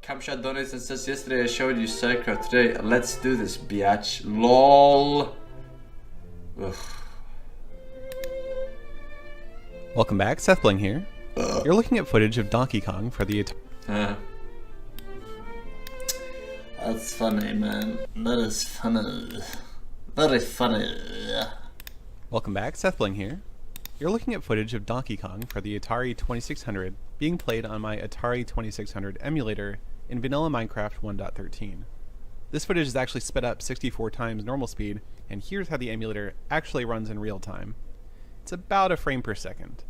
Camshot donates and says, yesterday I showed you StarCraft, today let's do this, biatch. LOL. Ugh. Welcome back, Seth Bling here. You're looking at footage of Donkey Kong for the That's funny, man. That is funny. Very funny. Welcome back, Seth Bling here. You're looking at footage of Donkey Kong for the Atari 2600 being played on my Atari 2600 emulator in vanilla Minecraft 1.13. This footage is actually sped up 64 times normal speed, and here's how the emulator actually runs in real time. It's about a frame per second.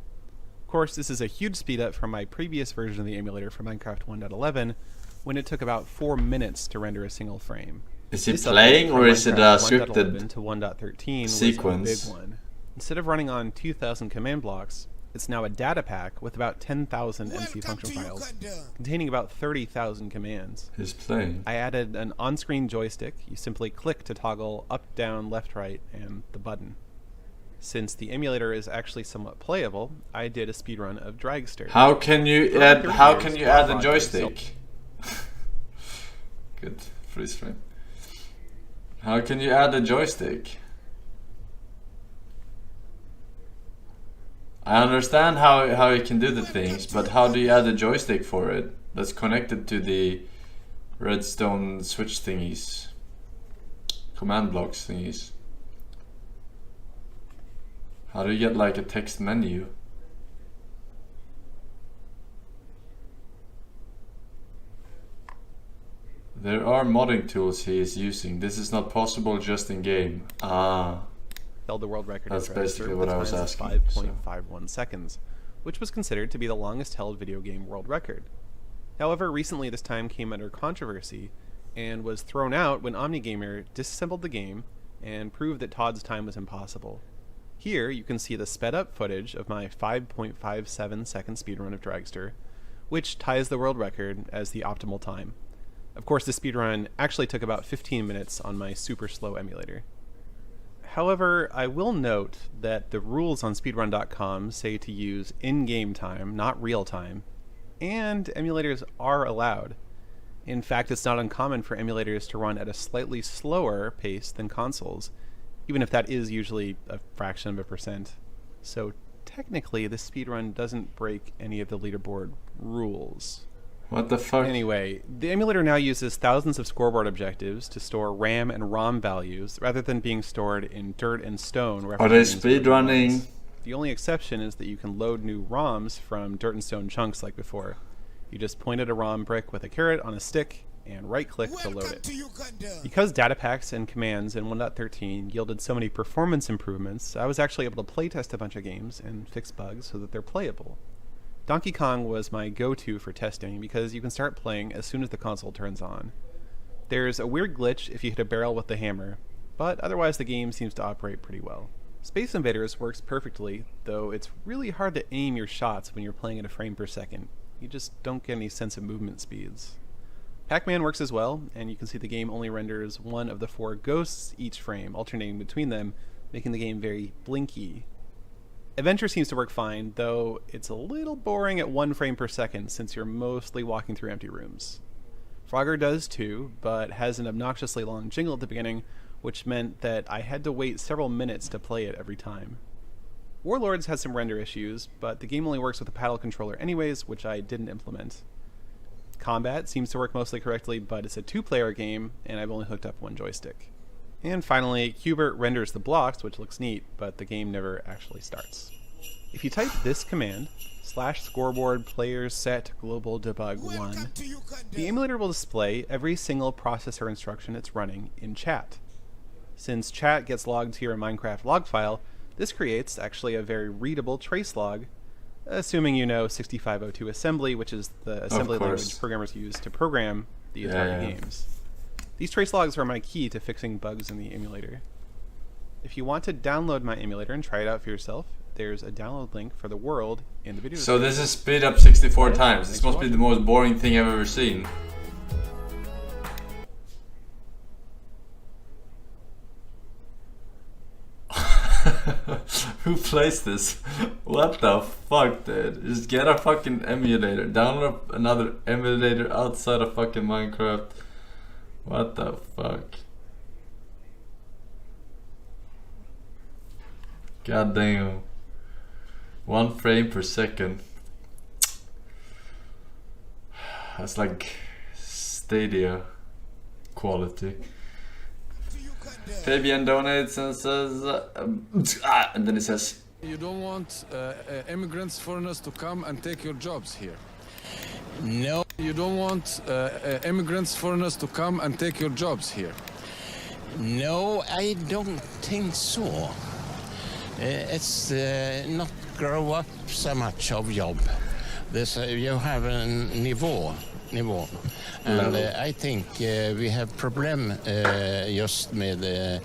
Of course, this is a huge speed up from my previous version of the emulator for Minecraft 1.11, when it took about 4 minutes to render a single frame. Is he playing, or is it a scripted to 1.13 sequence? Was a big one. Instead of running on 2,000 command blocks, it's now a data pack with about 10,000 MC function files, containing about 30,000 commands. He's playing. I added an on-screen joystick. You simply click to toggle up, down, left, right, and the button. Since the emulator is actually somewhat playable, I did a speedrun of Dragster. How can you add a joystick? Good freeze frame. How can you add a joystick? I understand how you can do the things, but how do you add a joystick for it that's connected to the redstone switch thingies, command blocks thingies? How do you get like a text menu? There are modding tools he is using. This is not possible just in game. Ah. Held the world record. That's basically what I was asking. 5.51 seconds, which was considered to be the longest held video game world record. However, recently this time came under controversy and was thrown out when OmniGamer disassembled the game and proved that Todd's time was impossible. Here you can see the sped up footage of my 5.57 second speedrun of Dragster, which ties the world record as the optimal time. Of course, the speedrun actually took about 15 minutes on my super slow emulator. However, I will note that the rules on speedrun.com say to use in-game time, not real time, and emulators are allowed. In fact, it's not uncommon for emulators to run at a slightly slower pace than consoles, even if that is usually a fraction of a percent. So technically, the speedrun doesn't break any of the leaderboard rules. What the fuck? Anyway, the emulator now uses thousands of scoreboard objectives to store RAM and ROM values rather than being stored in dirt and stone. Are they speedrunning? The only exception is that you can load new ROMs from dirt and stone chunks like before. You just point at a ROM brick with a carrot on a stick and right-click to load it. Because data packs and commands in 1.13 yielded so many performance improvements, I was actually able to playtest a bunch of games and fix bugs so that they're playable. Donkey Kong was my go-to for testing because you can start playing as soon as the console turns on. There's a weird glitch if you hit a barrel with the hammer, but otherwise the game seems to operate pretty well. Space Invaders works perfectly, though it's really hard to aim your shots when you're playing at a frame per second. You just don't get any sense of movement speeds. Pac-Man works as well, and you can see the game only renders one of the 4 ghosts each frame, alternating between them, making the game very blinky. Adventure seems to work fine, though it's a little boring at 1 frame per second since you're mostly walking through empty rooms. Frogger does too, but has an obnoxiously long jingle at the beginning, which meant that I had to wait several minutes to play it every time. Warlords has some render issues, but the game only works with a paddle controller anyways, which I didn't implement. Combat seems to work mostly correctly, but it's a 2-player game, and I've only hooked up 1 joystick. And finally, Hubert renders the blocks, which looks neat, but the game never actually starts. If you type this command, /scoreboard players set global debug 1, the emulator will display every single processor instruction it's running in chat. Since chat gets logged to your Minecraft log file, this creates actually a very readable trace log, assuming you know 6502 assembly, which is the assembly language programmers use to program the Atari games. These trace logs are my key to fixing bugs in the emulator. If you want to download my emulator and try it out for yourself, there's a download link for the world in the video So description. this is speed up 64 times. This must be the most boring thing I've ever seen. Who plays this? What the fuck, dude? Just get a fucking emulator. Download another emulator outside of fucking Minecraft. What the fuck? God damn. 1 frame per second. That's like Stadia quality. Fabian donates and says, and then it says, you don't want immigrants, foreigners to come and take your jobs here. No. You don't want immigrants, foreigners to come and take your jobs here. No, I don't think so. It's not grow up so much of job. This you have a niveau. And I think we have problem just with the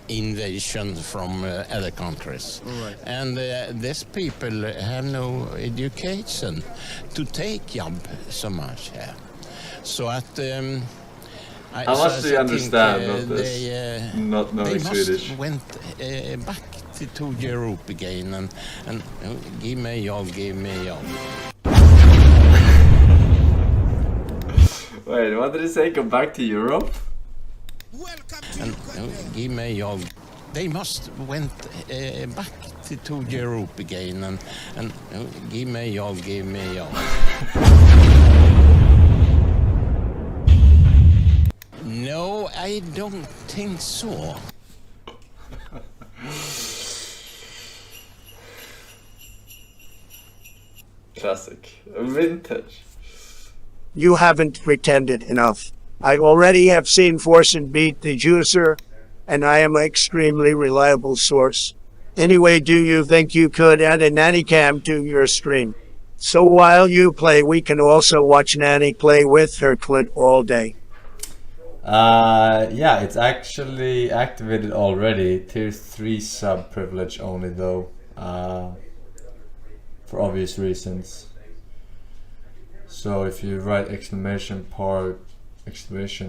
invasion from other countries. Right. And these people have no education to take job so much here. So at how much do you understand of this? Not knowing Swedish. They must went back to Europe again and give me job. Wait, what did he say? Go back to Europe? And give me job. They must went back to Europe again and give me job. No, I don't think so. Classic. Vintage. You haven't pretended enough. I already have seen Forsen beat the juicer, and I am an extremely reliable source. Anyway, do you think you could add a nanny cam to your stream? So while you play, we can also watch Nanny play with her clit all day. Yeah, it's actually activated already. Tier 3 sub privilege only though, for obvious reasons. So if you write exclamation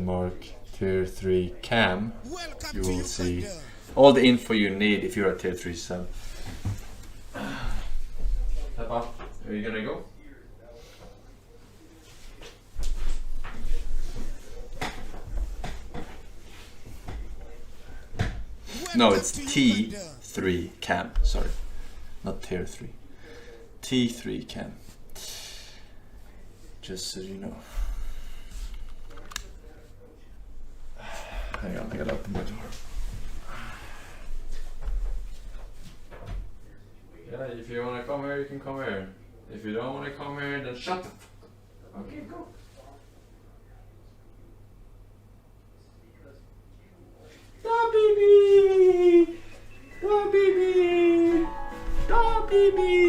mark tier 3 cam, you will see all the info you need if you're a tier 3 sub. Peppa, are you gonna go? No, it's T3 cam, sorry. Not tier 3. T3 cam. Just so you know. Hang on, I gotta open my door. Yeah, if you wanna come here, you can come here. If you don't wanna come here, then shut up. Okay, go. Da baby! Da baby! Da baby!